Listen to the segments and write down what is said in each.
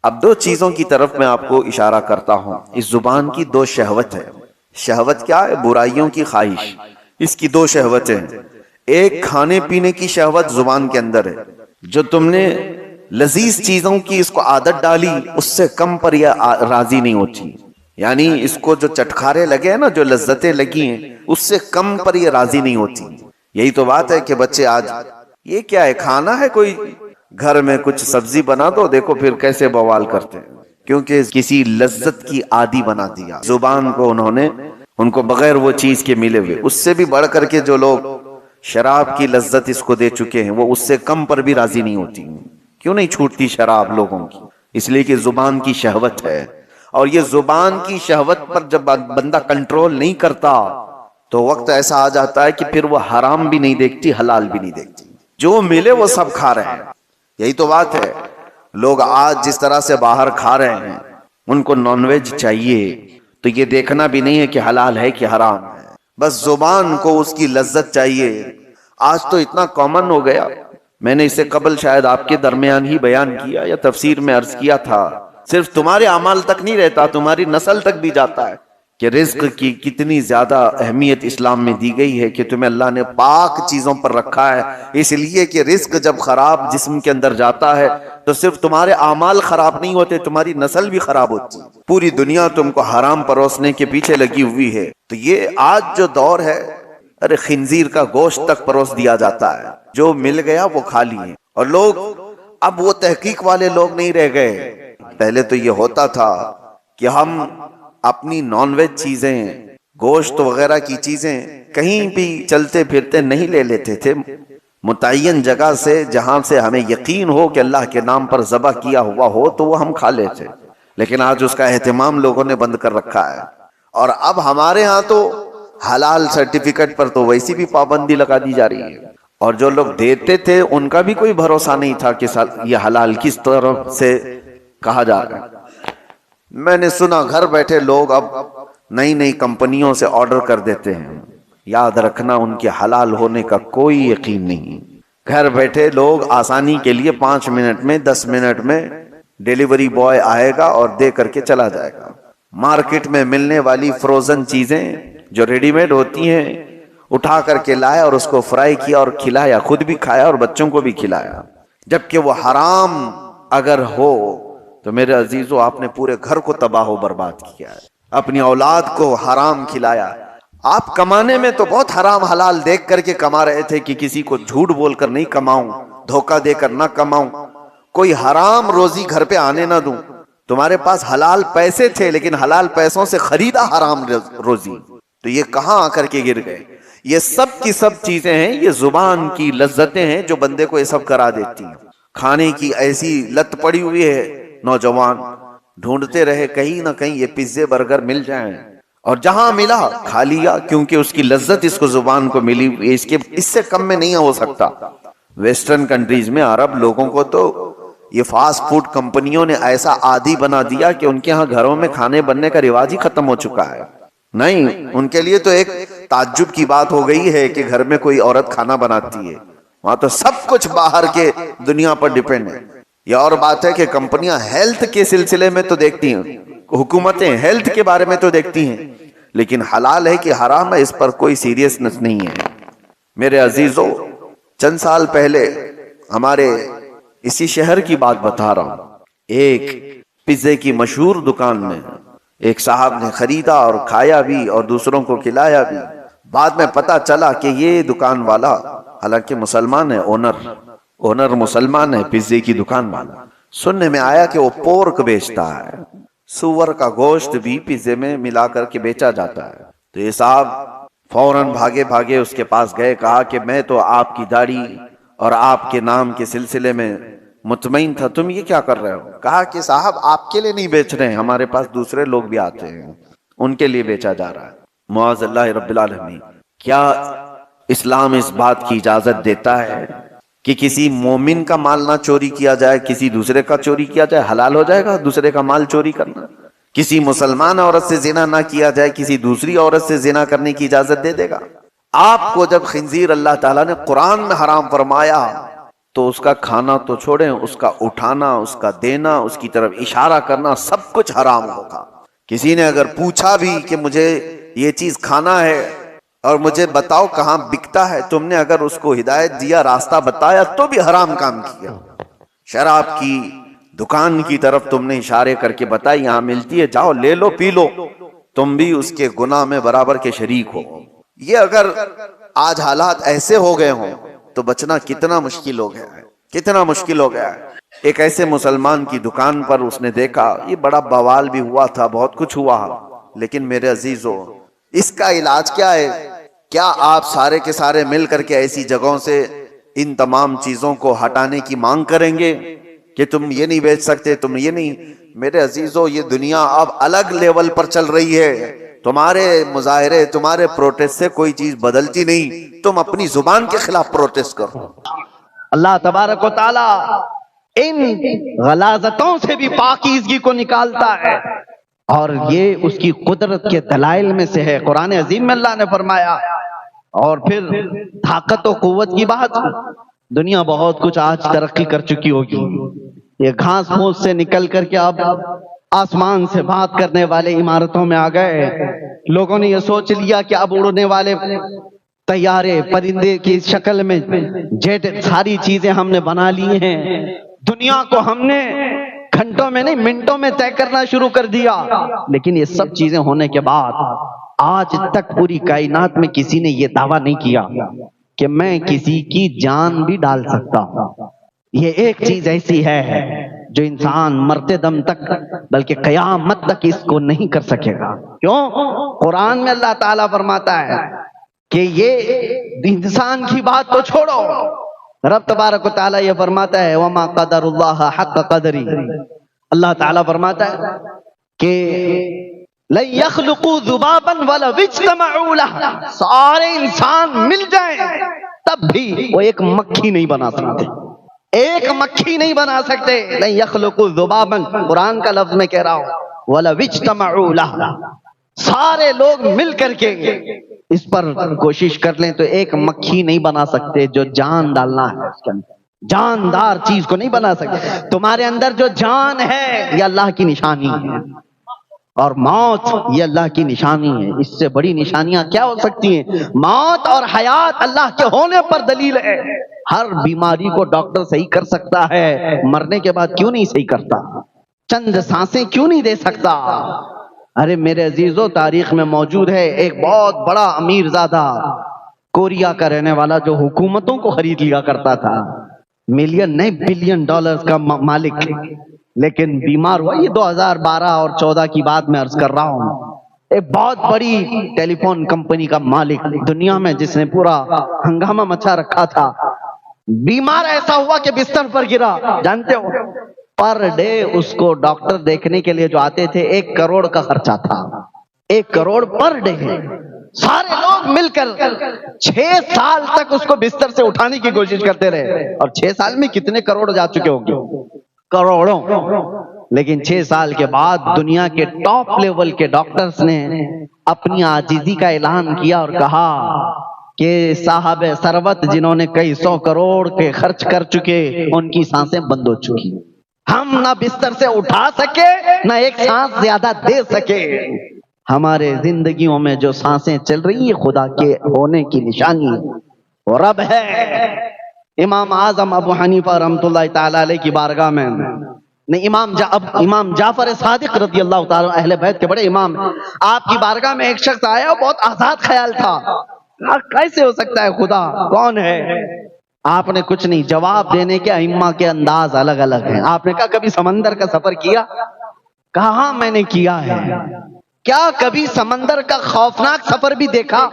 اب دو چیزوں کی طرف میں آپ کو اشارہ کرتا ہوں. اس زبان کی دو شہوت ہے. شہوت کیا ہے؟ برائیوں کی خواہش. اس کی دو شہوتیں ہیں. ایک کھانے پینے کی شہوت زبان کے اندر ہے. جو تم نے لذیذ چیزوں کی اس کو عادت ڈالی، اس سے کم پر یہ راضی نہیں ہوتی. یعنی اس کو جو چٹکارے لگے ہیں نا، جو لذتیں لگی ہیں، اس سے کم پر یہ راضی نہیں ہوتی. یہی تو بات ہے کہ بچے آج یہ کیا ہے، کھانا ہے، کوئی گھر میں کچھ سبزی بنا دو، دیکھو پھر کیسے بوال کرتے ہیں، کیونکہ کسی لذت کی عادی بنا دیا زبان کو انہوں نے. ان کو بغیر وہ چیز کے ملے ہوئے. اس سے بھی بڑھ کر کے جو لوگ شراب کی لذت اس کو دے چکے ہیں، وہ اس سے کم پر بھی راضی نہیں ہوتی. کیوں نہیں چھوٹتی شراب لوگوں کی؟ اس لیے کہ زبان کی شہوت ہے. اور یہ زبان کی شہوت پر جب بندہ کنٹرول نہیں کرتا تو وقت ایسا آ جاتا ہے کہ پھر وہ حرام بھی نہیں دیکھتی، حلال بھی نہیں دیکھتی. جو ملے وہ سب کھا رہے ہیں. یہی تو بات ہے. لوگ آج جس طرح سے باہر کھا رہے ہیں، ان کو نان ویج چاہیے تو یہ دیکھنا بھی نہیں ہے کہ حلال ہے کہ حرام ہے، بس زبان کو اس کی لذت چاہیے. آج تو اتنا کامن ہو گیا. میں نے اسے قبل شاید آپ کے درمیان ہی بیان کیا یا تفسیر میں عرض کیا تھا، صرف تمہارے اعمال تک نہیں رہتا، تمہاری نسل تک بھی جاتا ہے کہ رزق کی کتنی زیادہ اہمیت اسلام میں دی گئی ہے، کہ تمہیں اللہ نے پاک چیزوں پر رکھا ہے. اس لیے کہ رزق جب خراب جسم کے اندر جاتا ہے تو صرف تمہارے اعمال خراب نہیں ہوتے، تمہاری نسل بھی خراب ہوتی. پوری دنیا تم کو حرام پروسنے کے پیچھے لگی ہوئی ہے. تو یہ آج جو دور ہے، ارے خنزیر کا گوشت تک پروس دیا جاتا ہے. جو مل گیا وہ کھا لیے. اور لوگ اب وہ تحقیق والے لوگ نہیں رہ گئے. پہلے تو یہ ہوتا تھا کہ ہم اپنی نان ویج چیزیں، گوشت وغیرہ کی چیزیں کہیں بھی چلتے پھرتے نہیں لے لیتے تھے. متعین جگہ سے جہاں سے ہمیں یقین ہو کہ اللہ کے نام پر ذبح کیا ہوا ہو تو وہ ہم کھا لیتے. لیکن آج اس کا اہتمام لوگوں نے بند کر رکھا ہے. اور اب ہمارے ہاں تو حلال سرٹیفکیٹ پر تو ویسی بھی پابندی لگا دی جا رہی ہے. اور جو لوگ دیتے تھے ان کا بھی کوئی بھروسہ نہیں تھا کہ یہ حلال کس طرف سے کہا جا رہا ہے. میں نے سنا گھر بیٹھے لوگ اب نئی نئی کمپنیوں سے آرڈر کر دیتے ہیں. یاد رکھنا ان کے حلال ہونے کا کوئی یقین نہیں. گھر بیٹھے لوگ آسانی کے لیے 5 منٹ میں 10 منٹ میں ڈیلیوری بوائے آئے گا اور دے کر کے چلا جائے گا. مارکیٹ میں ملنے والی فروزن چیزیں جو ریڈی میڈ ہوتی ہیں اٹھا کر کے لایا اور اس کو فرائی کیا اور کھلایا، خود بھی کھایا اور بچوں کو بھی کھلایا. جبکہ وہ حرام اگر ہو تو میرے عزیزو آپ نے پورے گھر کو تباہ و برباد کیا ہے. اپنی اولاد کو حرام کھلایا. آپ کمانے میں تو بہت حرام حلال دیکھ کر کے کما رہے تھے کہ کسی کو جھوٹ بول کر نہیں کماؤں، دھوکہ دے کر نہ کماؤں، کوئی حرام روزی گھر پہ آنے نہ دوں. تمہارے پاس حلال پیسے تھے لیکن حلال پیسوں سے خریدا حرام روزی. تو یہ کہاں آ کر کے گر گئے؟ یہ سب کی سب چیزیں ہیں، یہ زبان کی لذتیں ہیں جو بندے کو یہ سب کرا دیتی ہیں. کھانے کی ایسی لت پڑی ہوئی ہے، نوجوان ڈھونڈتے رہے کہیں نہ کہیں یہ پیزے برگر مل جائیں، اور جہاں ملا کھا لیا، کیونکہ اس کی لذت اس کو زبان کو ملی. اس سے کم میں نہیں ہو سکتا. ویسٹرن کنٹریز میں عرب لوگوں کو تو یہ فاسٹ فوڈ کمپنیوں نے ایسا عادی بنا دیا کہ ان کے ہاں گھروں میں کھانے بننے کا رواج ہی ختم ہو چکا ہے. نہیں، ان کے لیے تو ایک تعجب کی بات ہو گئی ہے کہ گھر میں کوئی عورت کھانا بناتی ہے. وہاں تو سب کچھ باہر کے دنیا پر ڈیپینڈ ہے. یہ اور بات ہے کہ کمپنیاں ہیلتھ کے سلسلے میں تو دیکھتی ہیں، حکومتیں ہیلتھ کے بارے میں تو دیکھتی ہیں، لیکن حلال ہے کہ حرام ہے اس پر کوئی سیریسنس نہیں ہے. میرے عزیزو، چند سال پہلے ہمارے اسی شہر کی بات بتا رہا ہوں، ایک پیزے کی مشہور دکان میں ایک صاحب نے خریدا اور کھایا بھی اور دوسروں کو کھلایا بھی. بعد میں پتا چلا کہ یہ دکان والا حالانکہ مسلمان ہے، اونر مسلمان ہے، پیزے کی دکان والا. سننے میں آیا کہ وہ پورک بیچتا ہے، سور کا گوشت بھی پیزے میں ملا کر کے بیچا جاتا ہے. تو یہ صاحب فوراً بھاگے بھاگے اس کے پاس گئے، کہا کہ میں تو آپ کی داڑھی اور آپ کے نام کے سلسلے میں مطمئن تھا، تم یہ کیا کر رہے ہو؟ کہا کہ صاحب آپ کے لیے نہیں بیچ رہے ہیں، ہمارے پاس دوسرے لوگ بھی آتے ہیں، ان کے لیے بیچا جا رہا ہے. معاذ اللہ رب العالمین. کیا اسلام اس بات کی اجازت دیتا ہے کہ کسی مومن کا مال نہ چوری کیا جائے، کسی دوسرے کا چوری کیا جائے؟ حلال ہو جائے گا دوسرے کا مال چوری کرنا؟ کسی مسلمان عورت سے زنا نہ کیا جائے، کسی دوسری عورت سے زنا کرنے کی اجازت دے دے گا؟ آپ کو جب خنزیر اللہ تعالیٰ نے قرآن میں حرام فرمایا تو اس کا کھانا تو چھوڑیں، اس کا اٹھانا، اس کا دینا، اس کی طرف اشارہ کرنا، سب کچھ حرام ہوگا۔ کسی نے اگر پوچھا بھی کہ مجھے یہ چیز کھانا ہے اور مجھے بتاؤ کہاں بکتا ہے، تم نے اگر اس کو ہدایت دیا، راستہ بتایا، تو بھی حرام کام کیا۔ شراب کی دکان کی طرف تم نے اشارے کر کے بتائی یہاں ملتی ہے، جاؤ لے لو پی لو، تم بھی اس کے گناہ میں برابر کے شریک ہو۔ یہ اگر آج حالات ایسے ہو گئے ہوں تو بچنا کتنا مشکل ہو گیا ہے، کتنا مشکل ہو گیا ہے۔ ایک ایسے مسلمان کی دکان پر اس نے دیکھا، یہ بڑا بوال بھی ہوا تھا، بہت کچھ ہوا، لیکن میرے عزیزو اس کا علاج کیا ہے؟ کیا آپ سارے کے سارے مل کر کے ایسی جگہوں سے ان تمام چیزوں کو ہٹانے کی مانگ کریں گے کہ تم یہ نہیں بیچ سکتے، تم یہ نہیں؟ میرے عزیزو یہ دنیا اب الگ لیول پر چل رہی ہے، تمہارے مظاہرے، تمہارے پروٹیسٹ سے کوئی چیز بدلتی نہیں، تم اپنی زبان کے خلاف پروٹیسٹ کرو۔ اللہ تبارک و تعالی ان غلاظتوں سے بھی پاکیزگی کو نکالتا ہے، اور یہ اس کی قدرت کے دلائل میں سے ہے۔ قرآن عظیم میں اللہ نے فرمایا، اور پھر طاقت و قوت کی بات، دنیا بہت کچھ آج ترقی کر چکی ہوگی، یہ گھاس پھوس سے نکل کر کے اب آسمان سے بات کرنے والے عمارتوں میں آ گئے۔ لوگوں نے یہ سوچ لیا کہ اب اڑنے والے طیارے، پرندے کی شکل میں جیٹ، ساری چیزیں ہم نے بنا لی ہیں، دنیا کو ہم نے گھنٹوں میں نہیں منٹوں میں طے کرنا شروع کر دیا۔ لیکن یہ سب چیزیں ہونے کے بعد آج تک پوری کائنات میں کسی نے یہ دعویٰ نہیں کیا کہ میں کسی کی جان بھی ڈال سکتا ہوں۔ یہ ایک چیز ایسی ہے جو انسان مرتے دم تک، بلکہ قیامت تک اس کو نہیں کر سکے گا۔ کیوں؟ قرآن میں اللہ تعالیٰ فرماتا ہے کہ یہ انسان کی بات تو چھوڑو، رب تبارک و تعالیٰ یہ فرماتا ہے وَمَا قَدَرُ اللَّهَ حَقَّ قَدْرِهِ، اللہ تعالیٰ فرماتا ہے کہ لَن يَخْلُقُوا ذُبَابًا وَلَوِ اجْتَمَعُوا لَهُ، سارے انسان مل جائیں تب بھی وہ ایک مکھی نہیں بنا سکتے، ایک مکھی نہیں بنا سکتے۔ لَن يَخْلُقُوا ذُبَابًا، قرآن کا لفظ میں کہہ رہا ہوں، وَلَوِ اجْتَمَعُوا لَهُ، سارے لوگ مل کر کے اس پر کوشش کر لیں تو ایک مکھی نہیں بنا سکتے جو جان ڈالنا ہے اس کے اندر، جاندار چیز کو نہیں بنا سکتے۔ تمہارے اندر جو جان ہے یہ اللہ کی نشانی ہے، اور موت یہ اللہ کی نشانی ہے۔ اس سے بڑی نشانیاں کیا ہو سکتی ہیں؟ موت اور حیات اللہ کے ہونے پر دلیل ہے۔ ہر بیماری کو ڈاکٹر صحیح کر سکتا ہے، مرنے کے بعد کیوں نہیں صحیح کرتا؟ چند سانسیں کیوں نہیں دے سکتا؟ ارے میرے عزیزو، تاریخ میں موجود ہے ایک بہت بڑا امیر زادہ، کوریا کا رہنے والا، جو حکومتوں کو خرید لیا کرتا تھا، ملین نہیں بلین ڈالرز کا مالک، لیکن بیمار ہوا۔ یہ 2012 اور 14 کی بات میں عرض کر رہا ہوں۔ ایک بہت بڑی ٹیلی فون کمپنی کا مالک دنیا میں، جس نے پورا ہنگامہ مچا رکھا تھا، بیمار ایسا ہوا کہ بستر پر گرا۔ جانتے ہو پر ڈے اس کو ڈاکٹر دیکھنے کے لیے جو آتے تھے 1 کروڑ کا خرچہ تھا، 1 کروڑ پر ڈے۔ سارے لوگ مل کر 6 سال تک اس کو بستر سے اٹھانے کی کوشش کرتے رہے، اور 6 سال میں کتنے کروڑ جا چکے ہوں گے؟ کروڑوں۔ لیکن 6 سال کے بعد دنیا کے ٹاپ لیول کے ڈاکٹرز نے اپنی عاجزی کا اعلان کیا اور کہا کہ صاحب ثروت جنہوں نے کئی 100 کروڑ کے خرچ کر چکے، ان کی سانسیں بند ہو چکی، ہم نہ بستر سے اٹھا سکے نہ ایک سانس زیادہ دے سکے۔ ہمارے زندگیوں میں جو سانسیں چل رہی ہیں خدا کے ہونے کی نشانی ہے، وہ رب ہے۔ امام اعظم ابو حنیفہ رحمۃ اللہ تعالی علیہ کی بارگاہ میں نہیں، امام جعفر صادق رضی اللہ تعالی اہل بیت کے بڑے امام، آپ کی بارگاہ میں ایک شخص آیا، بہت آزاد خیال تھا، کیسے ہو سکتا ہے خدا کون ہے؟ آپ نے کچھ نہیں، جواب دینے کے ائمہ کے انداز الگ الگ ہیں۔ آپ نے کہا کبھی سمندر کا سفر کیا؟ کہاں میں نے کیا ہے۔ کیا کبھی سمندر کا خوفناک سفر بھی دیکھا؟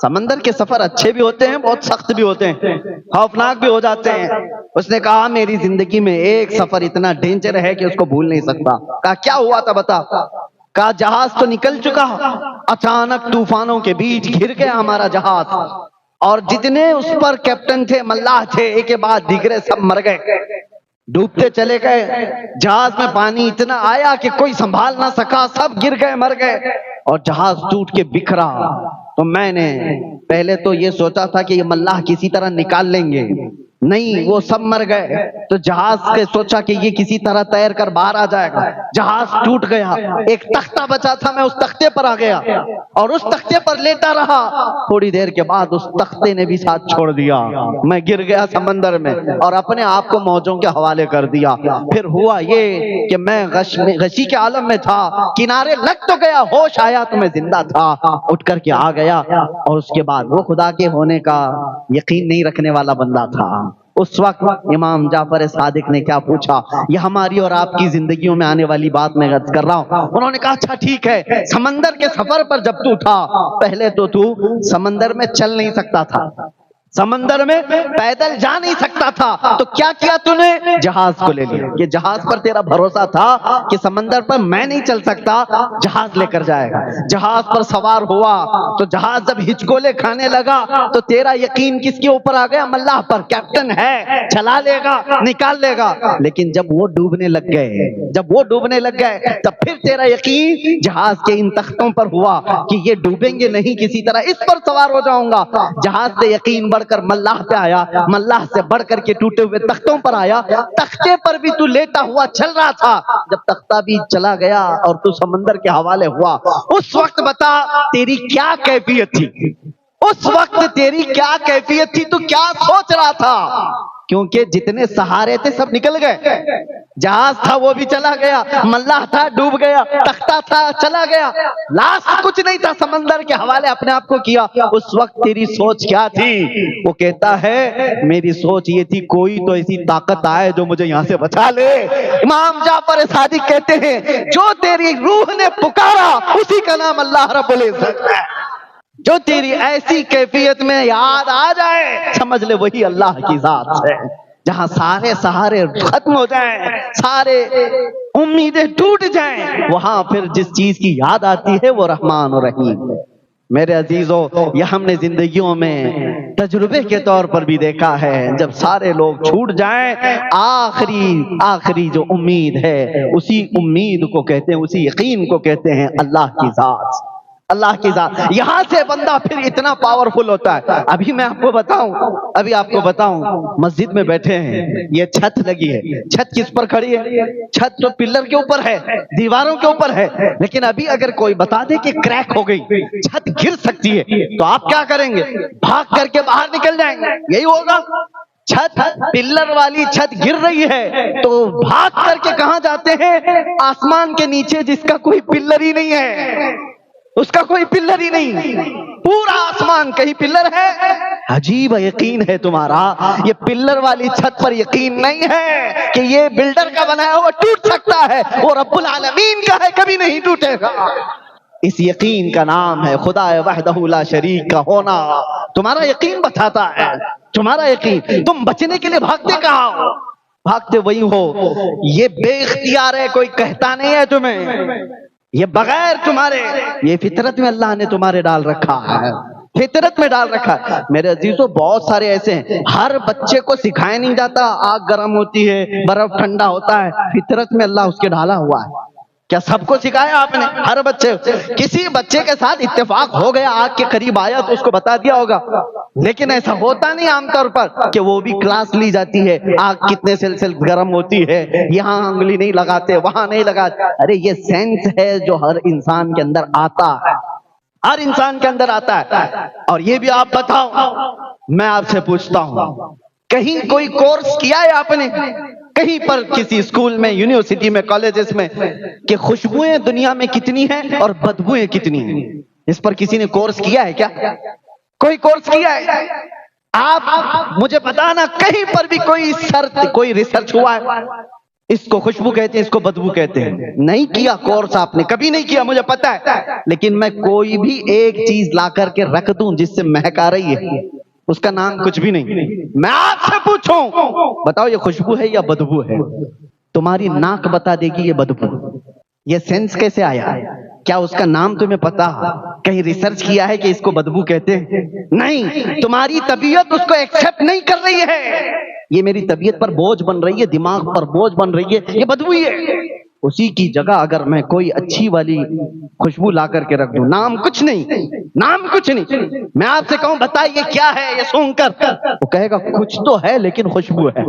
سمندر کے سفر اچھے بھی ہوتے ہیں، بہت سخت بھی ہوتے ہیں، خوفناک بھی ہو جاتے ہیں۔ اس نے کہا میری زندگی میں ایک سفر اتنا ڈینجر ہے کہ اس کو بھول نہیں سکتا۔ کہا کیا ہوا تھا بتا؟ کہا جہاز تو نکل چکا، اچانک طوفانوں کے بیچ گر گیا ہمارا جہاز، اور جتنے اس پر کیپٹن تھے، ملاح تھے، ایک کے بعد دیگرے سب مر گئے، ڈوبتے چلے گئے۔ جہاز میں پانی اتنا آیا کہ کوئی سنبھال نہ سکا، سب گر گئے، مر گئے، اور جہاز ٹوٹ کے بکھرا۔ تو میں نے پہلے تو یہ سوچا تھا کہ یہ ملاح کسی طرح نکال لیں گے، نہیں، وہ سب مر گئے۔ تو جہاز کے سوچا کہ یہ کسی طرح تیر کر باہر آ جائے گا، جہاز ٹوٹ گیا، ایک تختہ بچا تھا، میں اس تختے پر آ گیا اور اس تختے پر لیٹا رہا۔ تھوڑی دیر کے بعد اس تختے نے بھی ساتھ چھوڑ دیا، میں گر گیا سمندر میں اور اپنے آپ کو موجوں کے حوالے کر دیا۔ پھر ہوا یہ کہ میں غشی کے عالم میں تھا، کنارے لگ تو گیا، ہوش آیا تو میں زندہ تھا، اٹھ کر کے آ گیا۔ اور اس کے بعد وہ خدا کے ہونے کا یقین نہیں رکھنے والا بندہ تھا۔ اس وقت امام جعفر صادق نے کیا پوچھا، یہ ہماری اور آپ کی زندگیوں میں آنے والی بات میں عرض کر رہا ہوں۔ انہوں نے کہا اچھا ٹھیک ہے، سمندر کے سفر پر جب تو تھا، پہلے تو سمندر میں چل نہیں سکتا تھا، سمندر میں پیدل جا نہیں سکتا تھا، تو کیا کیا تو نے؟ جہاز کو لے لیا۔ یہ جہاز پر تیرا بھروسہ تھا کہ سمندر پر میں نہیں چل سکتا، جہاز لے کر جائے گا۔ جہاز پر سوار ہوا تو جہاز جب ہچکولے کھانے لگا تو تیرا یقین کس کے اوپر آ گیا؟ اللہ پر، کیپٹن ہے، چلا لے گا، نکال لے گا۔ لیکن جب وہ ڈوبنے لگ گئے تب پھر تیرا یقین جہاز کے ان تختوں پر ہوا کہ یہ ڈوبیں گے نہیں، کسی طرح اس پر سوار ہو جاؤں گا۔ جہاز سے یقین بڑھ کر ملاح پہ آیا، ملاح سے بڑھ کر کے ٹوٹے ہوئے تختوں پر آیا، تختے پر بھی تو لیٹا ہوا چل رہا تھا۔ جب تختہ بھی چلا گیا اور تو سمندر کے حوالے ہوا، اس وقت بتا تیری کیا کیفیت تھی؟ اس وقت تیری کیا کیفیت تھی؟ تو کیا سوچ رہا تھا؟ کیونکہ جتنے سہارے تھے سب نکل گئے، جہاز تھا وہ بھی چلا گیا، ملاح تھا ڈوب گیا، تختہ تھا چلا گیا، لاسٹ کچھ نہیں تھا، سمندر کے حوالے اپنے آپ کو کیا۔ اس وقت تیری سوچ کیا تھی؟ وہ کہتا ہے میری سوچ یہ تھی کوئی تو ایسی طاقت آئے جو مجھے یہاں سے بچا لے۔ امام جعفر صادق کہتے ہیں جو تیری روح نے پکارا اسی کا نام اللہ رب العزت ہے۔ جو تیری ایسی کیفیت میں یاد آ جائے سمجھ لے وہی اللہ کی ذات ہے۔ جہاں سارے سہارے ختم ہو جائیں، سارے امیدیں ٹوٹ جائیں، وہاں پھر جس چیز کی یاد آتی ہے وہ رحمان و رحیم ہے۔ میرے عزیزو، یہ ہم نے زندگیوں میں تجربے کے طور پر بھی دیکھا ہے، جب سارے لوگ چھوٹ جائیں، آخری جو امید ہے اسی امید کو کہتے ہیں، اسی یقین کو کہتے ہیں اللہ کی ذات۔ اللہ کی ذات، یہاں سے بندہ پھر اتنا پاورفل ہوتا ہے۔ ابھی میں آپ کو بتاؤں مسجد میں بیٹھے ہیں، یہ چھت لگی ہے، چھت کس پر کھڑی ہے؟ چھت تو پلر کے اوپر ہے، دیواروں کے اوپر ہے، لیکن ابھی اگر کوئی بتا دے کہ کریک ہو گئی، چھت گر سکتی ہے، تو آپ کیا کریں گے؟ بھاگ کر کے باہر نکل جائیں گے، یہی ہوگا۔ چھت، پلر والی چھت گر رہی ہے تو بھاگ کر کے کہاں جاتے ہیں؟ آسمان کے نیچے جس کا کوئی پلر ہی نہیں ہے، اس کا کوئی پلر ہی نہیں، پورا آسمان، کہیں پلر ہے؟ عجیب یقین ہے تمہارا، یہ پلر والی چھت پر یقین نہیں ہے کہ یہ بلڈر کا بنایا ہوا ٹوٹ سکتا ہے، وہ رب العالمین کا ہے، کبھی نہیں ٹوٹے گا۔ اس یقین کا نام ہے خدا وحدہ لا شریک کا ہونا۔ تمہارا یقین بتاتا ہے، تمہارا یقین، تم بچنے کے لیے بھاگتے کہاں ہو؟ بھاگتے وہی ہو، یہ بے اختیار ہے، کوئی کہتا نہیں ہے تمہیں، یہ بغیر تمہارے، یہ فطرت میں اللہ نے تمہارے ڈال رکھا ہے، فطرت میں ڈال رکھا ہے۔ میرے عزیزو، بہت سارے ایسے ہیں، ہر بچے کو سکھایا نہیں جاتا آگ گرم ہوتی ہے، برف ٹھنڈا ہوتا ہے، فطرت میں اللہ اس کے ڈالا ہوا ہے۔ کیا سب کو سکھایا آپ نے؟ ہر بچے، کسی بچے کے ساتھ اتفاق ہو گیا، آگ کے قریب آیا تو اس کو بتا دیا ہوگا، لیکن ایسا ہوتا نہیں عام طور پر کہ وہ بھی کلاس لی جاتی ہے، آگ کتنے سیلسیس گرم ہوتی ہے، یہاں انگلی نہیں لگاتے، وہاں نہیں لگاتے۔ ارے یہ سینس ہے جو ہر انسان کے اندر آتا ہے، ہر انسان کے اندر آتا ہے۔ اور یہ بھی آپ بتاؤ، میں آپ سے پوچھتا ہوں، کہیں کوئی کورس کیا ہے آپ نے کہیں پر، کسی اسکول میں، یونیورسٹی میں، کالجز میں، کہ خوشبوئیں دنیا میں کتنی ہیں اور بدبوئیں کتنی ہیں؟ اس پر کسی نے کورس کیا ہے کیا؟ کوئی کورس کیا ہے؟ آپ مجھے بتانا کہیں پر بھی کوئی ریسرچ ہوا ہے؟ اس کو خوشبو کہتے ہیں، اس کو بدبو کہتے ہیں، نہیں کیا کورس، آپ نے کبھی نہیں کیا، مجھے پتا ہے۔ لیکن میں کوئی بھی ایک چیز لا کر کے رکھ دوں جس سے مہک آ رہی ہے، اس کا نام کچھ بھی نہیں، میں آپ سے پوچھوں بتاؤ یہ خوشبو ہے یا بدبو ہے؟ تمہاری ناک بتا دے گی یہ بدبو۔ یہ سینس کیسے آیا؟ کیا اس کا نام تمہیں پتا؟ کہیں ریسرچ کیا ہے کہ اس کو بدبو کہتے ہیں؟ نہیں، تمہاری طبیعت اس کو ایکسپٹ نہیں کر رہی ہے، یہ میری طبیعت پر بوجھ بن رہی ہے، دماغ پر بوجھ بن رہی ہے، یہ بدبو ہی ہے۔ اسی کی جگہ اگر میں کوئی اچھی والی خوشبو لا کر کے رکھ دوں، نام کچھ نہیں، میں آپ سے کہوں بتائیے کیا ہے یہ سونگ کر، وہ کہے گا کچھ تو ہے لیکن خوشبو ہے۔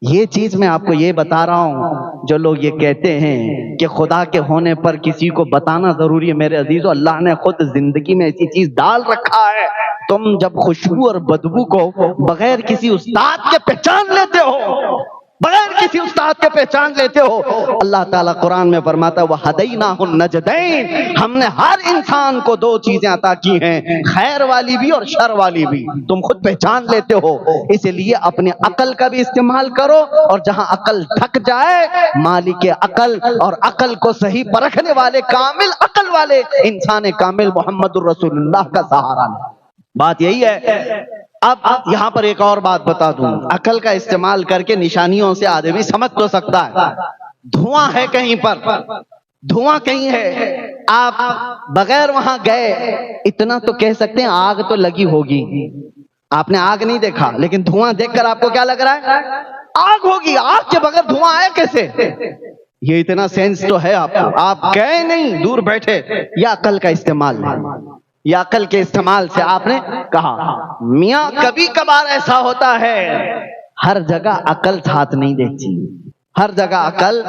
یہ چیز میں آپ کو یہ بتا رہا ہوں، جو لوگ یہ کہتے ہیں کہ خدا کے ہونے پر کسی کو بتانا ضروری ہے، میرے عزیزو اللہ نے خود زندگی میں ایسی چیز ڈال رکھا ہے، تم جب خوشبو اور بدبو کو بغیر کسی استاد کے پہچان لیتے ہو، بغیر کسی استاد کے پہچان لیتے ہو، اللہ تعالیٰ قرآن میں فرماتا ہے وَهَدَيْنَاهُ النَّجْدَيْنِ، ہم نے ہر انسان کو دو چیزیں عطا کی ہیں، خیر والی بھی اور شر والی بھی، تم خود پہچان لیتے ہو، اس لیے اپنے عقل کا بھی استعمال کرو، اور جہاں عقل تھک جائے مالک عقل اور عقل کو صحیح پرکھنے والے کامل عقل والے انسان کامل محمد الرسول اللہ کا سہارا لے۔ بات یہی ہے۔ اب یہاں پر ایک اور بات بتا دوں، عقل کا استعمال کر کے نشانیوں سے آدمی سمجھ تو سکتا ہے، دھواں ہے کہیں پر، دھواں کہیں ہے، آپ بغیر وہاں گئے اتنا تو کہہ سکتے ہیں آگ تو لگی ہوگی، آپ نے آگ نہیں دیکھا لیکن دھواں دیکھ کر آپ کو کیا لگ رہا ہے؟ آگ ہوگی، آگ کے بغیر دھواں آیا کیسے؟ یہ اتنا سینس تو ہے آپ کو، آپ گئے نہیں دور بیٹھے، یا عقل کا استعمال ہے، یا عقل کے استعمال سے آپ نے کہا۔ میاں کبھی کبھار ایسا ہوتا ہے، ہر جگہ عقل ساتھ نہیں دیتی، ہر جگہ عقل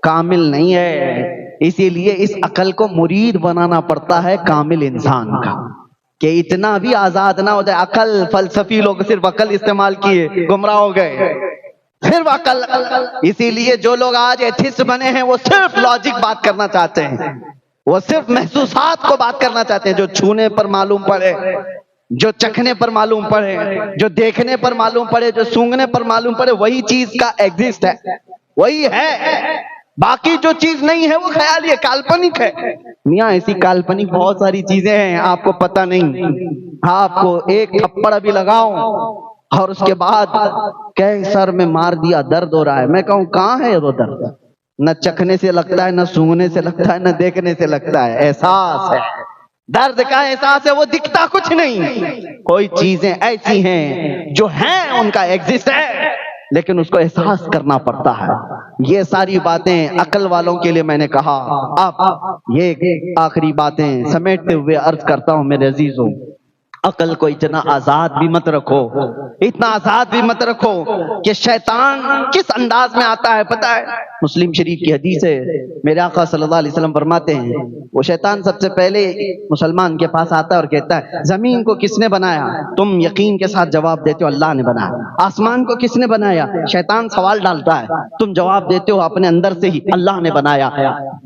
کامل نہیں ہے، اسی لیے اس عقل کو مرید بنانا پڑتا ہے کامل انسان کا، کہ اتنا بھی آزاد نہ ہو جائے۔ عقل، فلسفی لوگ صرف عقل استعمال کیے گمراہ ہو گئے، صرف عقل۔ اسی لیے جو لوگ آج ایتھسٹ بنے ہیں وہ صرف لاجک بات کرنا چاہتے ہیں، وہ صرف محسوسات کو بات کرنا چاہتے ہیں، جو چھونے پر معلوم پڑے، جو چکھنے پر معلوم پڑے، جو دیکھنے پر معلوم پڑے، جو سونگنے پر معلوم پڑے، وہی چیز کا ایگزسٹ ہے، وہی ہے، باقی جو چیز نہیں ہے وہ خیالی ہے، کالپنک ہے۔ میاں ایسی کالپنک بہت ساری چیزیں ہیں آپ کو پتہ نہیں، آپ کو ایک تھپڑ بھی لگاؤں اور اس کے بعد کہ سر میں مار دیا درد ہو رہا ہے، میں کہوں کہاں ہے وہ درد؟ نہ چکھنے سے لگتا ہے، نہ سونگنے سے لگتا ہے، نہ دیکھنے سے لگتا ہے، احساس ہے، درد کا احساس ہے، وہ دکھتا کچھ نہیں۔ کوئی چیزیں ایسی ہیں جو ہیں ان کا ایگزسٹ ہے لیکن اس کو احساس کرنا پڑتا ہے۔ یہ ساری باتیں عقل والوں کے لیے میں نے کہا۔ اب یہ آخری باتیں سمیٹتے ہوئے عرض کرتا ہوں میرے عزیزوں، عقل کو اتنا آزاد بھی مت رکھو، اتنا آزاد بھی مت رکھو کہ شیطان کس انداز میں آتا ہے پتہ ہے؟ مسلم شریف کی حدیث ہے، میرے آقا صلی اللہ علیہ وسلم فرماتے ہیں وہ شیطان سب سے پہلے مسلمان کے پاس آتا ہے اور کہتا ہے زمین کو کس نے بنایا؟ تم یقین کے ساتھ جواب دیتے ہو اللہ نے بنایا۔ آسمان کو کس نے بنایا؟ شیطان سوال ڈالتا ہے، تم جواب دیتے ہو اپنے اندر سے ہی اللہ نے بنایا۔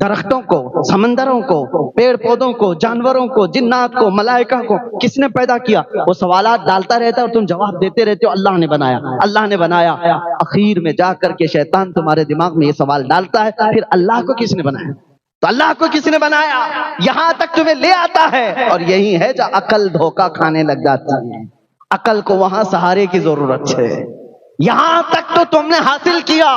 درختوں کو، سمندروں کو، پیڑ پودوں کو، جانوروں کو، جنات کو، ملائکہ کو کس نے پیدا کیا؟ وہ سوالات ڈالتا رہتا ہے اور تم جواب دیتے رہتے ہو اللہ نے بنایا، اللہ نے بنایا۔ اخیر میں جا کر کے شیطان تمہارے دماغ میں یہ سوال ڈالتا ہے پھر اللہ کو کس نے بنایا؟ تو اللہ کو کس نے بنایا؟ یہاں تک تمہیں لے آتا ہے، اور یہی ہے جو عقل دھوکہ کھانے لگ جاتی ہے۔ عقل کو وہاں سہارے کی ضرورت ہے، یہاں تک تو تم نے حاصل کیا۔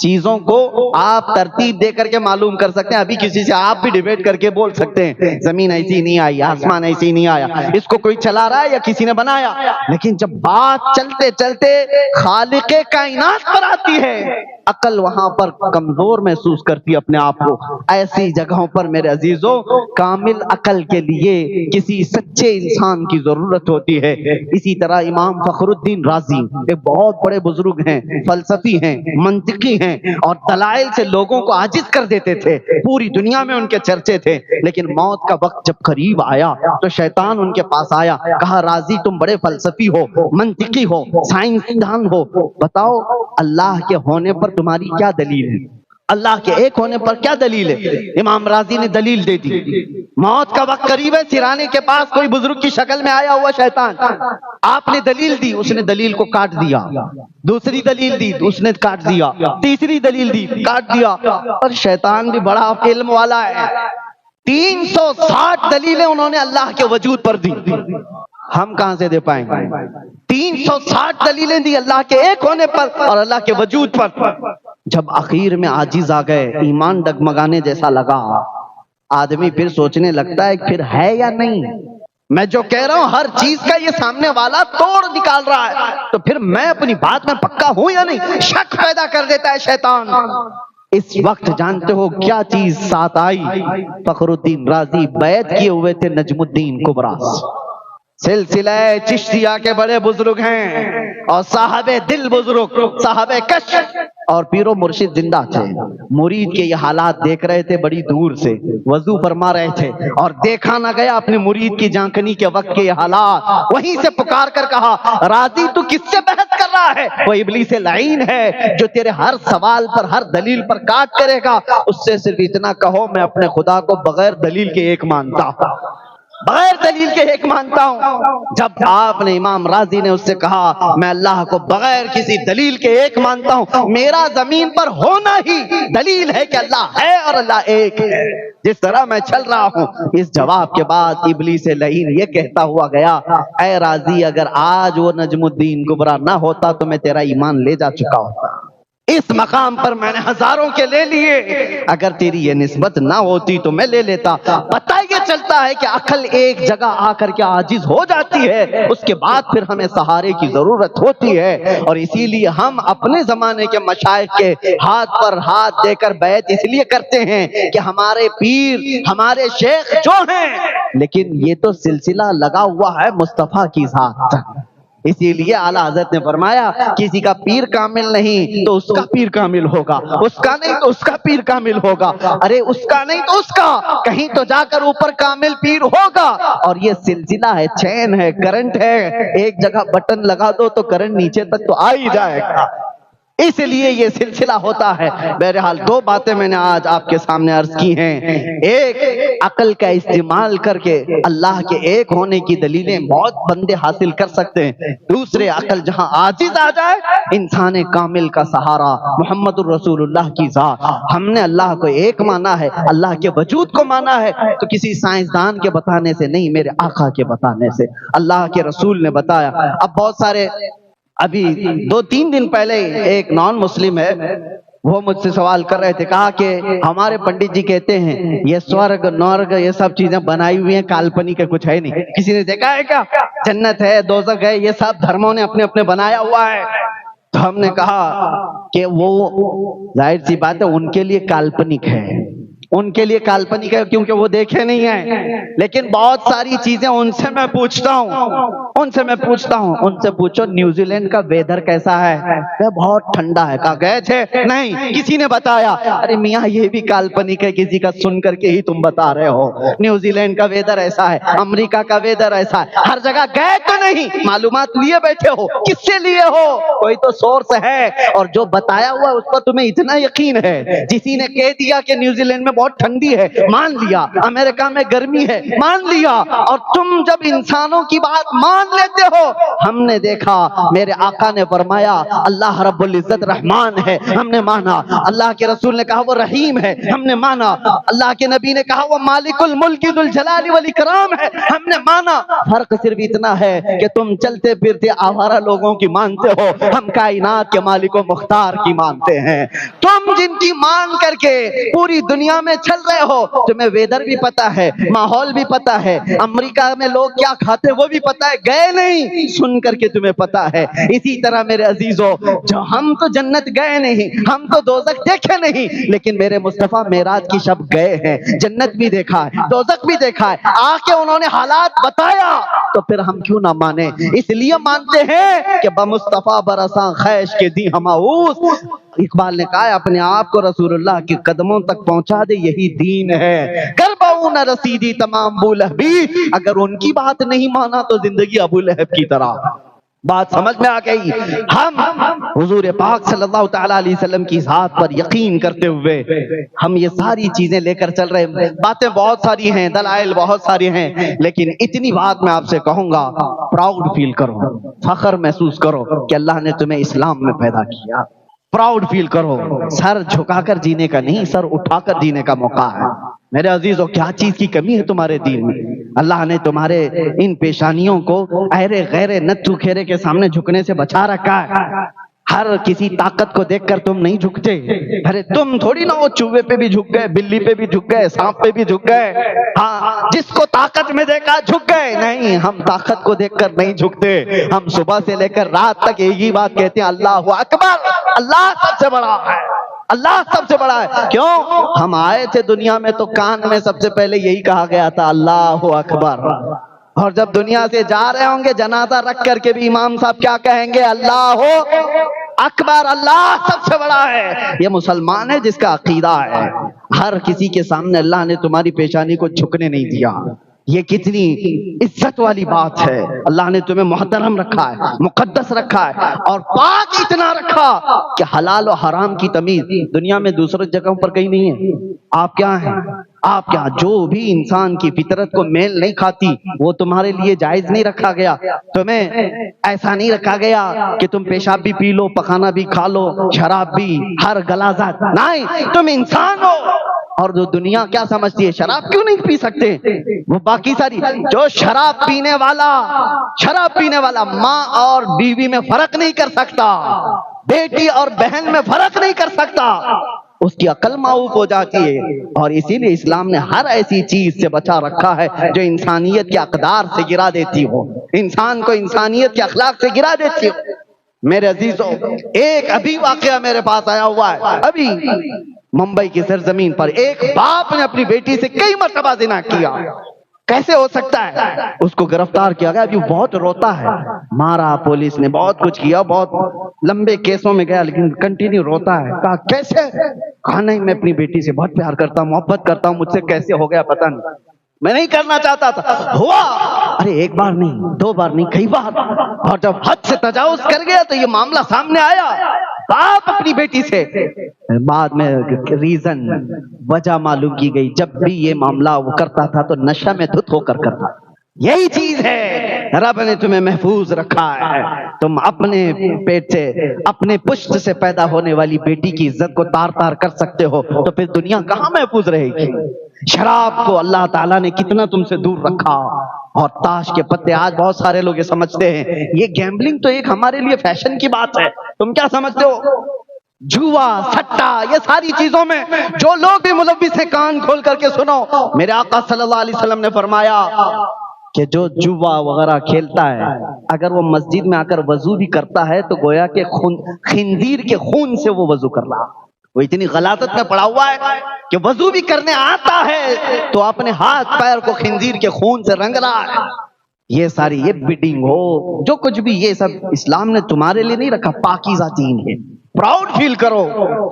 چیزوں کو آپ ترتیب دے کر کے معلوم کر سکتے ہیں، ابھی کسی سے آپ بھی ڈیبیٹ کر کے بول سکتے ہیں زمین ایسی نہیں آئی، آسمان ایسی نہیں آیا، اس کو کوئی چلا رہا ہے یا کسی نے بنایا، لیکن جب بات چلتے چلتے خالق کائنات پر آتی ہے عقل وہاں پر کمزور محسوس کرتی ہے اپنے آپ کو۔ ایسی جگہوں پر میرے عزیزوں کامل عقل کے لیے کسی سچے انسان کی ضرورت ہوتی ہے۔ اسی طرح امام فخر الدین رازی ایک بہت بڑے بزرگ ہیں، فلسفی ہیں، منطقی ہیں، اور دلائل سے لوگوں کو عاجز کر دیتے تھے، پوری دنیا میں ان کے چرچے تھے، لیکن موت کا وقت جب قریب آیا تو شیطان ان کے پاس آیا، کہا رازی تم بڑے فلسفی ہو، منطقی ہو، سائنسدان ہو، بتاؤ اللہ کے ہونے پر تمہاری کیا دلیل ہے؟ اللہ کے ایک ہونے پر کیا دلیل ہے؟ امام رازی نے دلیل دے دی۔ موت کا وقت قریب ہے، سرانے کے پاس کوئی بزرگ کی شکل میں آیا ہوا شیطان، آپ نے دلیل دی، اس نے دلیل کو کاٹ دیا، دوسری دلیل دی اس نے کاٹ دیا، تیسری دلیل دی کاٹ دیا، اور شیطان بھی بڑا علم والا ہے، 360 دلیلیں انہوں نے اللہ کے وجود پر دی، ہم کہاں سے دے پائیں گے؟ 360 دلیلیں دی اللہ کے ایک ہونے پر اور اللہ کے وجود پر۔ جب اخیر میں عاجز آ گئے، ایمان ڈگمگانے جیسا لگا، آدمی پھر سوچنے لگتا ہے پھر ہے یا نہیں؟ میں جو کہہ رہا ہوں ہر چیز کا یہ سامنے والا توڑ نکال رہا ہے، تو پھر میں اپنی بات میں پکا ہوں یا نہیں؟ شک پیدا کر دیتا ہے شیطان۔ اس وقت جانتے ہو کیا چیز ساتھ آئی؟ فخر الدین رازی بیعت کیے ہوئے تھے نجم الدین کبریٰ سے۔ سلسلہ چشتیہ کے بڑے بزرگ ہیں اور صاحب دل بزرگ، صاحب کشف اور پیر و مرشد زندہ تھے۔ مرید کے یہ حالات دیکھ رہے تھے بڑی دور سے، وضو فرما رہے تھے اور دیکھا نہ گیا اپنے مرید کی جانکنی کے وقت کے یہ حالات۔ وہیں سے پکار کر کہا، راضی تو کس سے بحث کر رہا ہے؟ وہ ابلیس لعین ہے جو تیرے ہر سوال پر ہر دلیل پر کاٹ کرے گا۔ اس سے صرف اتنا کہو میں اپنے خدا کو بغیر دلیل کے ایک مانتا ہوں، بغیر دلیل کے ایک مانتا ہوں۔ جب آپ نے امام راضی نے اس سے کہا میں اللہ کو بغیر کسی دلیل کے ایک مانتا ہوں، میرا زمین پر ہونا ہی دلیل ہے کہ اللہ ہے اور اللہ ایک ہے، جس طرح میں چل رہا ہوں۔ اس جواب کے بعد ابلیس لعین یہ کہتا ہوا گیا، اے راضی اگر آج وہ نجم الدین کبریٰ نہ ہوتا تو میں تیرا ایمان لے جا چکا ہوتا۔ اس مقام پر میں نے ہزاروں کے لے لیے، اگر تیری یہ نسبت نہ ہوتی تو میں لے لیتا۔ پتہ یہ چلتا ہے کہ عقل ایک جگہ آ کر کے عاجز ہو جاتی ہے، اس کے بعد پھر ہمیں سہارے کی ضرورت ہوتی ہے، اور اسی لیے ہم اپنے زمانے کے مشائخ کے ہاتھ پر ہاتھ دے کر بیعت اس لیے کرتے ہیں کہ ہمارے پیر ہمارے شیخ جو ہیں، لیکن یہ تو سلسلہ لگا ہوا ہے مصطفیٰ کی ذات۔ اسی لیے اعلیٰ حضرت نے فرمایا کسی کا پیر کامل نہیں تو اس کا پیر کامل ہوگا، اس کا نہیں تو اس کا پیر کامل ہوگا، ارے اس کا نہیں تو اس کا، کہیں تو جا کر اوپر کامل پیر ہوگا۔ اور یہ سلسلہ ہے، چین ہے، کرنٹ ہے، ایک جگہ بٹن لگا دو تو کرنٹ نیچے تک تو آ ہی جائے گا، اس لیے یہ سلسلہ ہوتا ہے۔ بہرحال دو باتیں میں نے آج آپ کے سامنے عرض کی ہیں، ایک عقل کا استعمال کر کے اللہ کے ایک ہونے کی دلیلیں بہت بندے حاصل کر سکتے ہیں، دوسرے عقل جہاں عاجز آ جائے، انسان کامل کا سہارا محمد الرسول اللہ کی ذات۔ ہم نے اللہ کو ایک مانا ہے، اللہ کے وجود کو مانا ہے تو کسی سائنسدان کے بتانے سے نہیں، میرے آقا کے بتانے سے، اللہ کے رسول نے بتایا۔ اب بہت سارے ابھی 2-3 دن پہلے ایک نان مسلم ہے، وہ مجھ سے سوال کر رہے تھے، کہا کہ ہمارے پنڈت جی کہتے ہیں یہ سورگ نورگ یہ سب چیزیں بنائی ہوئی ہیں، کالپنک ہے، کچھ ہے نہیں، کسی نے دیکھا ہے کیا؟ جنت ہے، دوزخ ہے، یہ سب دھرموں نے اپنے اپنے بنایا ہوا ہے۔ تو ہم نے کہا کہ وہ ظاہر سی بات ہے ان کے لیے کالپنک ہے، ان کے لیے کالپنک ہے کیونکہ وہ دیکھے نہیں ہیں، لیکن بہت ساری چیزیں ان سے میں پوچھتا ہوں، ان سے پوچھو نیوزی لینڈ کا ویدر کیسا ہے؟ کہ بہت ٹھنڈا ہے۔ کہا گئے تھے؟ نہیں، کسی نے بتایا؟ ارے میاں یہ بھی کالپنک ہے، کسی کا سن کر کے ہی تم بتا رہے ہو، نیوزی لینڈ کا ویدر ایسا ہے، امریکہ کا ویدر ایسا ہے، ہر جگہ گئے تو نہیں، معلومات لیے بیٹھے ہو، کس سے لیے ہو؟ کوئی تو سورس ہے، اور جو بتایا ہوا اس پر تمہیں اتنا یقین ہے، کسی نے کہہ دیا کہ نیوزی لینڈ میں بہت ٹھنڈی ہے، مان لیا، امریکہ میں گرمی ہے، مان لیا، اور تم جب انسانوں کی بات مان لیتے ہو۔ ہم نے دیکھا میرے آقا نے فرمایا اللہ رب العزت رحمان ہے، ہم نے مانا، اللہ کے رسول نے کہا وہ رحیم ہے، ہم نے مانا، اللہ کے نبی نے کہا وہ مالک الملک ذو الجلال والاکرام ہے، ہم نے مانا۔ فرق صرف اتنا ہے کہ تم چلتے پھرتے آوارہ لوگوں کی مانتے ہو، ہم کائنات کے مالک و مختار کی مانتے ہیں۔ تم جن کی مان کر کے پوری دنیا میں چل رہے ہو، تمہیں ویدر بھی پتا ہے، ماحول بھی پتا ہے، امریکہ میں لوگ کیا کھاتے وہ بھی پتا ہے، گئے نہیں، سن کر کے تمہیں پتا ہے۔ اسی طرح میرے عزیزو، جو ہم تو جنت گئے نہیں، ہم تو دوزخ دیکھے نہیں، لیکن میرے مصطفیٰ معراج کی شب گئے ہیں، جنت بھی دیکھا ہے، دوزخ بھی دیکھا ہے، آ کے انہوں نے حالات بتایا، تو پھر ہم کیوں نہ مانیں؟ اس لیے مانتے ہیں کہ بمصطفیٰ برساں خیش کے دی ہماؤس۔ اقبال نے کہا ہے اپنے آپ کو رسول اللہ کے قدموں تک پہنچا دے، یہی دین ہے، کربوں نہ رسیدی تمام ابو لہبی، اگر ان کی بات نہیں مانا تو زندگی ابو لہب کی طرح۔ بات سمجھ میں آ گئی؟ ہم حضور پاک صلی اللہ تعالیٰ علیہ وسلم کی ذات پر یقین کرتے ہوئے ہم یہ ساری چیزیں لے کر چل رہے ہیں۔ باتیں بہت ساری ہیں، دلائل بہت ساری ہیں، لیکن اتنی بات میں آپ سے کہوں گا، پراؤڈ فیل کرو، فخر محسوس کرو کہ اللہ نے تمہیں اسلام میں پیدا کیا۔ پراؤڈ فیل کرو، سر جھکا کر جینے کا نہیں، سر اٹھا کر جینے کا موقع ہے۔ میرے عزیزو، کیا چیز کی کمی ہے تمہارے دین میں؟ اللہ نے تمہارے ان پیشانیوں کو ایرے غیرے نتھو کھیرے کے سامنے جھکنے سے بچا رکھا ہے۔ ہر کسی طاقت کو دیکھ کر تم نہیں جھکتے، ارے تم تھوڑی نہ وہ چوہے پہ بھی جھک گئے، بلی پہ بھی جھک گئے، سانپ پہ بھی جھک گئے، ہاں جس کو طاقت میں دیکھا جھک گئے۔ نہیں، ہم طاقت کو دیکھ کر نہیں جھکتے، ہم صبح سے لے کر رات تک ایک ہی بات کہتے ہیں، اللہ اکبر، اللہ سب سے بڑا ہے۔ اللہ سب سے بڑا ہے. کیوں؟ ہم آئے تھے دنیا میں تو کان میں سب سے پہلے یہی کہا گیا تھا اللہ اکبر. اور جب دنیا سے جا رہے ہوں گے جنازہ رکھ کر کے بھی امام صاحب کیا کہیں گے؟ اللہ اکبر، اللہ سب سے بڑا ہے. یہ مسلمان ہے جس کا عقیدہ ہے. ہر کسی کے سامنے اللہ نے تمہاری پیشانی کو جھکنے نہیں دیا. یہ کتنی عزت والی بات ہے. اللہ نے تمہیں محترم رکھا ہے، مقدس رکھا ہے، اور پاک اتنا رکھا کہ حلال و حرام کی تمیز دنیا میں دوسرے جگہوں پر کہیں نہیں ہے. آپ کیا ہیں؟ آپ کیا؟ جو بھی انسان کی فطرت کو میل نہیں کھاتی وہ تمہارے لیے جائز نہیں رکھا گیا. تمہیں ایسا نہیں رکھا گیا کہ تم پیشاب بھی پی لو، پخانہ بھی کھا لو، شراب بھی، ہر غلاظت نہیں. تم انسان ہو. اور جو دنیا کیا سمجھتی ہے شراب کیوں نہیں پی سکتے، وہ باقی ساری جو شراب پینے والا ماں اور بیوی میں فرق نہیں کر سکتا، بیٹی اور بہن میں فرق نہیں کر سکتا، اس کی عقل معوف ہو جاتی ہے. اور اسی لیے اسلام نے ہر ایسی چیز سے بچا رکھا ہے جو انسانیت کے اقدار سے گرا دیتی ہو، انسان کو انسانیت کے اخلاق سے گرا دیتی ہو. میرے عزیزوں، ایک ابھی واقعہ میرے پاس آیا ہوا ہے. ابھی ممبئی کی سرزمین پر ایک باپ نے اپنی بیٹی سے کئی مرتبہ زنا کیا. کیسے ہو سکتا ہے؟ اس کو گرفتار کیا گیا. ابھی بہت روتا ہے، مارا پولیس نے، بہت کچھ کیا، بہت لمبے کیسوں میں گیا، لیکن کنٹینیو روتا ہے. کہا کیسے؟ کہا نہیں، میں اپنی بیٹی سے بہت پیار کرتا ہوں، محبت کرتا ہوں، مجھ سے کیسے ہو گیا پتہ نہیں، میں نہیں کرنا چاہتا تھا، ہوا. ارے ایک بار نہیں، دو بار نہیں، کئی بار. اور جب حد سے تجاوز کر گیا تو یہ معاملہ سامنے آیا. باپ اپنی بیٹی سے بعد میں ریزن، وجہ معلوم کی گئی. جب بھی یہ معاملہ وہ کرتا تھا تو نشہ میں دھت ہو کر کرتا. یہی چیز ہے، رب نے تمہیں محفوظ رکھا ہے. تم اپنے پیٹ سے، اپنے پشت سے پیدا ہونے والی بیٹی کی عزت کو تار تار کر سکتے ہو تو پھر دنیا کہاں محفوظ رہے گی؟ شراب کو اللہ تعالیٰ نے کتنا تم سے دور رکھا. اور تاش کے پتے، آج بہت سارے لوگ یہ سمجھتے ہیں یہ گیمبلنگ تو ایک ہمارے لیے فیشن کی بات ہے. تم کیا سمجھتے ہو؟ جوا، سٹا، یہ ساری چیزوں میں جو لوگ بھی ملوث ہیں کان کھول کر کے سنو. میرے آقا صلی اللہ علیہ وسلم نے فرمایا کہ جو جوا وغیرہ کھیلتا ہے اگر وہ مسجد میں آ کر وضو بھی کرتا ہے تو گویا کہ خنزیر کے خون سے وہ وضو کر رہا. وہ اتنی غلاظت میں پڑا ہوا ہے کہ وضو بھی کرنے آتا ہے تو اپنے ہاتھ پیر کو خنزیر کے خون سے رنگ رہا ہے. یہ ساری، یہ بیڈنگ ہو، جو کچھ بھی، یہ سب اسلام نے تمہارے لیے نہیں رکھا. پاکیزہ دین ہے. پراؤڈ فیل کرو،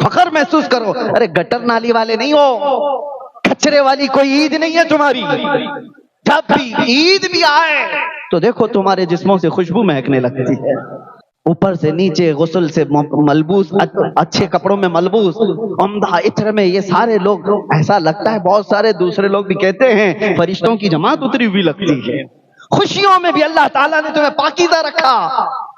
فخر محسوس کرو. ارے گٹر نالی والے نہیں ہو، کچرے والی کوئی عید نہیں ہے تمہاری. جب بھی عید بھی آئے تو دیکھو تمہارے جسموں سے خوشبو مہکنے لگتی ہے، اوپر سے نیچے غسل سے ملبوس، اچھے کپڑوں میں ملبوس، عمدہ عطر میں. یہ سارے لوگ، ایسا لگتا ہے بہت سارے دوسرے لوگ بھی کہتے ہیں فرشتوں کی جماعت اتری ہوئی لگتی ہے. خوشیوں میں بھی اللہ تعالیٰ نے تمہیں پاکیزہ رکھا.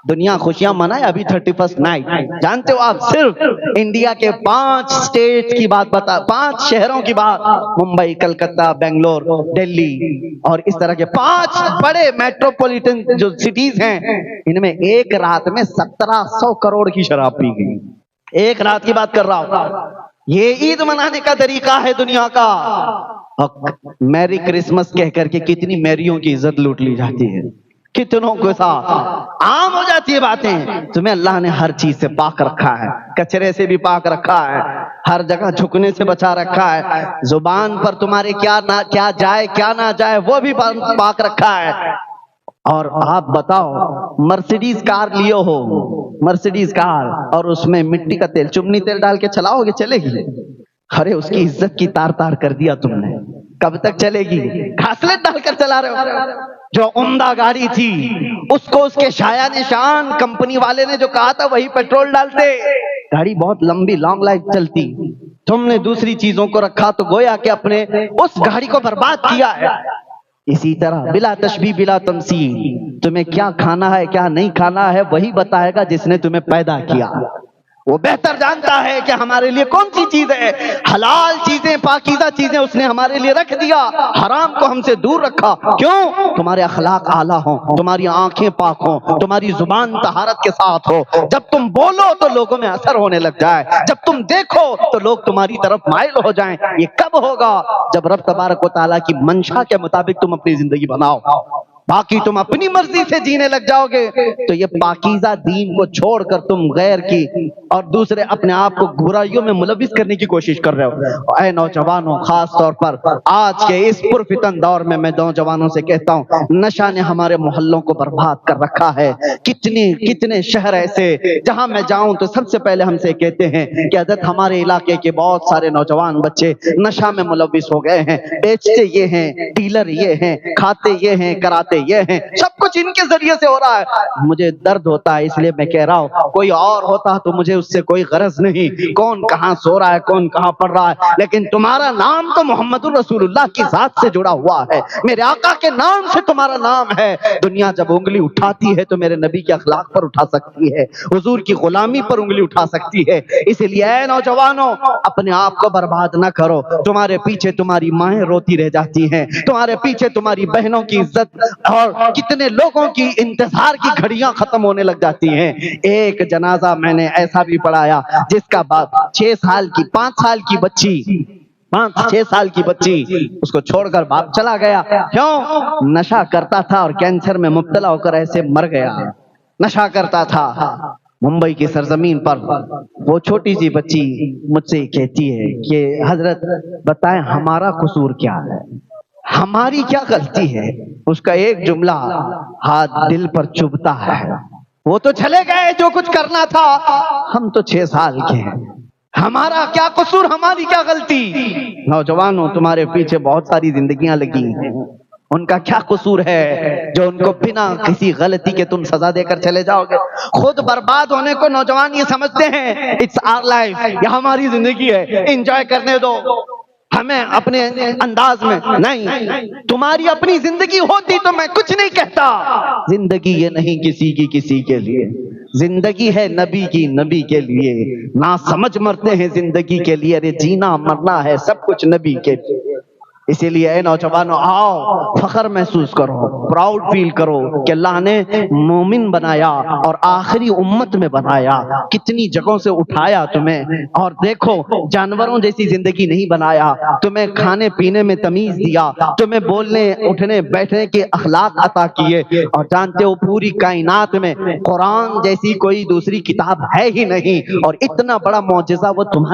دنیا خوشیاں منائے. ابھی 31 نائٹ، جانتے ہو آپ صرف انڈیا کے 5 اسٹیٹ کی بات 5 شہروں کی بات، ممبئی، کلکتہ، بنگلور، دلی اور اس طرح کے 5 بڑے میٹروپولیٹن جو سٹیز ہیں، ان میں ایک رات میں 1700 کروڑ کی شراب پی گئی. ایک رات کی بات کر رہا ہوں. یہ عید منانے کا طریقہ ہے دنیا کا. میری کرسمس کہہ کر کے کتنی میریوں کی عزت لوٹ لی جاتی ہے، کتنوں کے ساتھ عام ہو جاتی ہے باتیں. تمہیں اللہ نے ہر چیز سے پاک رکھا ہے، کچرے سے بھی پاک رکھا ہے، ہر جگہ جھکنے سے بچا رکھا ہے. زبان پر تمہارے کیا جائے کیا نہ جائے وہ بھی پاک رکھا ہے. اور آپ بتاؤ، مرسیڈیز کار لیو ہو، مرسیڈیز کار، اور اس میں مٹی کا تیل، چمنی تیل ڈال کے چلاؤ گے؟ چلے گی؟ ارے اس کی عزت کی تار تار کر دیا تم نے. کب تک چلے گی؟ گھاسلٹ ڈال کر چلا رہے ہو. جو عمدہ گاڑی تھی اس کو اس کے شایع نشان کمپنی والے نے جو کہا تھا وہی پیٹرول ڈالتے، گاڑی بہت لمبی لانگ لائف چلتی. تم نے دوسری چیزوں کو رکھا تو گویا کہ اپنے اس گاڑی کو برباد کیا ہے. اسی طرح بلا تشبیہ بلا تمثیل، تمہیں کیا کھانا ہے کیا نہیں کھانا ہے وہی بتائے گا جس نے تمہیں پیدا کیا. وہ بہتر جانتا ہے کہ ہمارے لیے کون سی چیز ہے. حلال چیزیں، پاکیزہ چیزیں اس نے ہمارے لیے رکھ دیا، حرام کو ہم سے دور رکھا. کیوں؟ تمہارے اخلاق اعلیٰ ہوں، تمہاری آنکھیں پاک ہوں، تمہاری زبان طہارت کے ساتھ ہو. جب تم بولو تو لوگوں میں اثر ہونے لگ جائے، جب تم دیکھو تو لوگ تمہاری طرف مائل ہو جائیں. یہ کب ہوگا؟ جب رب تبارک و تعالیٰ کی منشا کے مطابق تم اپنی زندگی بناؤ. باقی تم اپنی مرضی سے جینے لگ جاؤ گے تو یہ پاکیزہ دین کو چھوڑ کر تم غیر کی اور دوسرے اپنے آپ کو برائیوں میں ملوث کرنے کی کوشش کر رہے ہو۔ اے نوجوانوں، خاص طور پر آج کے اس پرفتن دور میں میں نوجوانوں سے کہتا ہوں، نشہ نے ہمارے محلوں کو برباد کر رکھا ہے۔ کتنے شہر ایسے جہاں میں جاؤں تو سب سے پہلے ہم سے کہتے ہیں کہ حضرت ہمارے علاقے کے بہت سارے نوجوان بچے نشہ میں ملوث ہو گئے ہیں، بیچتے یہ ہیں، ڈیلر یہ ہیں، کھاتے یہ ہیں، کراتے یہ ہیں، سب کچھ ان کے ذریعے سے ہو رہا ہے۔ مجھے درد ہوتا ہے، اس لیے میں کہہ رہا ہوں کوئی اور ہوتا تو مجھے اس سے کوئی غرض نہیں، کون کہاں سو رہا ہے، کون کہاں پڑھ رہا ہے، لیکن تمہارا نام تو محمد الرسول اللہ کی ذات سے جڑا ہوا ہے، میرے آقا کے نام سے تمہارا نام ہے۔ دنیا جب انگلی اٹھاتی ہے تو میرے نبی کے اخلاق پر اٹھا سکتی ہے، حضور کی غلامی پر انگلی اٹھا سکتی ہے۔ اسی لیے اے نوجوانوں، اپنے آپ کو برباد نہ کرو۔ تمہارے پیچھے تمہاری مائیں روتی رہ جاتی ہیں، تمہارے پیچھے تمہاری بہنوں کی عزت اور کتنے لوگوں کی انتظار کی گھڑیاں ختم ہونے لگ جاتی ہیں۔ ایک جنازہ میں نے ایسا بھی پڑھایا جس کا باپ 5 سال کی بچی 6 سال کی بچی اس کو چھوڑ کر باپ چلا گیا، کیوں؟ نشہ کرتا تھا اور کینسر میں مبتلا ہو کر ایسے مر گیا۔ نشہ کرتا تھا۔ ممبئی کی سرزمین پر وہ چھوٹی سی بچی مجھ سے کہتی ہے کہ حضرت بتائیں ہمارا قصور کیا ہے، ہماری کیا غلطی ہے؟ اس کا ایک جملہ ہاتھ دل پر چبھتا ہے، وہ تو چلے گئے جو کچھ کرنا تھا، ہم تو 6 سال کے ہیں، ہمارا کیا قصور، ہماری کیا غلطی؟ نوجوانوں، تمہارے پیچھے بہت ساری زندگیاں لگی ہیں، ان کا کیا قصور ہے جو ان کو بنا کسی غلطی کے تم سزا دے کر چلے جاؤ گے؟ خود برباد ہونے کو نوجوان یہ سمجھتے ہیں اٹس آور لائف، یہ ہماری زندگی ہے، انجوائے کرنے دو ہمیں اپنے انداز میں۔ نہیں، تمہاری اپنی زندگی ہوتی تو میں کچھ نہیں کہتا۔ زندگی یہ نہیں کسی کے لیے، زندگی ہے نبی کی، نبی کے لیے۔ نہ سمجھ مرتے ہیں زندگی کے لیے، ارے جینا مرنا ہے سب کچھ نبی کے لیے۔ اسی لیے اے نوجوانوں، آؤ فخر محسوس کرو، پراؤڈ فیل کرو کہ اللہ نے مومن بنایا اور آخری امت میں بنایا، کتنی جگہوں سے اٹھایا تمہیں، اور دیکھو جانوروں جیسی زندگی نہیں بنایا، تمہیں کھانے پینے میں تمیز دیا، تمہیں بولنے اٹھنے بیٹھنے کے اخلاق عطا کیے، اور جانتے ہو پوری کائنات میں قرآن جیسی کوئی دوسری کتاب ہے ہی نہیں، اور اتنا بڑا معجزہ وہ تمہارے